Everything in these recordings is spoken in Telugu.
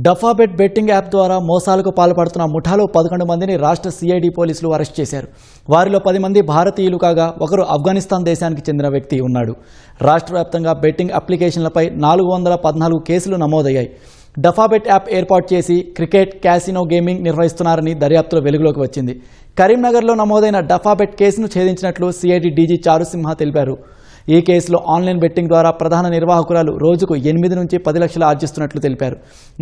డఫాబెట్ బెట్టింగ్ యాప్ ద్వారా మోసాలకు పాల్పడుతున్న ముఠాలో 11 మందిని రాష్ట్ర సిఐడి పోలీసులు అరెస్ట్ చేశారు. వారిలో 10 మంది భారతీయులు కాగా ఒకరు ఆఫ్ఘనిస్తాన్ దేశానికి చెందిన వ్యక్తి ఉన్నాడు. రాష్ట్ర వ్యాప్తంగా బెట్టింగ్ అప్లికేషన్లపై 414 కేసులు నమోదయ్యాయి. డఫాబెట్ యాప్ ఏర్పాటు చేసి క్రికెట్, క్యాసినో గేమింగ్ నిర్వహిస్తున్నారని దర్యాప్తులో వెలుగులోకి వచ్చింది. కరీంనగర్లో నమోదైన డఫాబెట్ కేసును ఛేదించినట్లు సిఐడి డీజీ చారుసింహ తెలిపారు. ఈ కేసులో ఆన్లైన్ బెట్టింగ్ ద్వారా ప్రధాన నిర్వాహకురాలు రోజుకు 8 నుంచి 10 లక్షలు ఆర్జిస్తున్నట్లు తెలిపారు.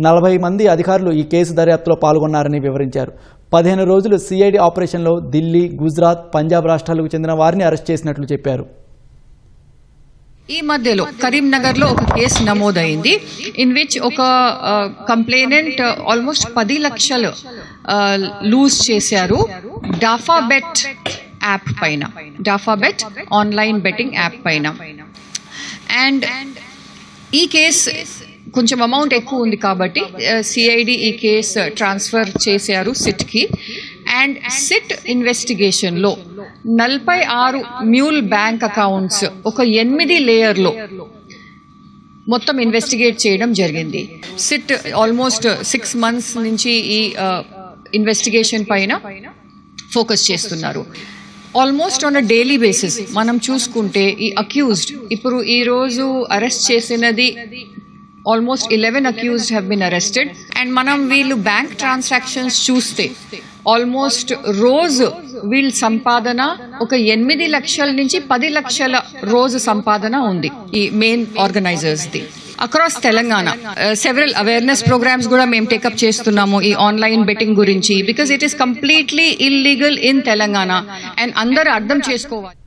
40 మంది అధికారులు ఈ కేసు దర్యాప్తులో పాల్గొన్నారని వివరించారు. 15 రోజులు సిఐడి ఆపరేషన్లో ఢిల్లీ, గుజరాత్, పంజాబ్ రాష్ట్రాలకు చెందిన వారిని అరెస్ట్ చేసినట్లు చెప్పారు. ఈ మధ్యలో కరీంనగర్ లో ఒక కేసు నమోదైంది. ఇన్ విచ్ ఒక కంప్లైనెంట్ ఆల్మోస్ట్ 10 లక్షలు లూజ్ చేశారు డఫాబెట్ యాప్ పైన, డఫాబెట్ ఆన్లైన్ బెట్టింగ్ యాప్ పైన. అండ్ ఈ కేసు కొంచెం అమౌంట్ ఎక్కువ ఉంది కాబట్టి సిఐడి ఈ కేసు ట్రాన్స్ఫర్ చేశారు సిట్కి. అండ్ సిట్ ఇన్వెస్టిగేషన్లో 46 మ్యూల్ బ్యాంక్ అకౌంట్స్ ఒక 8 లేయర్లో మొత్తం ఇన్వెస్టిగేట్ చేయడం జరిగింది. సిట్ ఆల్మోస్ట్ 6 months నుంచి ఈ ఇన్వెస్టిగేషన్ పైన ఫోకస్ చేస్తున్నారు. Almost on a daily basis మనం చూసుకుంటే ఈ అక్యూజ్డ్ ఇప్పుడు ఈ రోజు అరెస్ట్ చేసినది almost 11 accused have been arrested. And మనం వీళ్ళు బ్యాంక్ ట్రాన్సాక్షన్స్ చూస్తే ఆల్మోస్ట్ రోజు వీళ్ళ సంపాదన ఒక 8 లక్షల నుంచి 10 లక్షల రోజు సంపాదన ఉంది ఈ మెయిన్ ఆర్గనైజర్స్ ది. Across Telangana several awareness programmes కూడా మేము టేకప్ చేస్తున్నాము ఈ ఆన్లైన్ బెట్టింగ్ గురించి. Because it is completely illegal in Telangana and అందరూ అర్థం చేసుకోవాలి.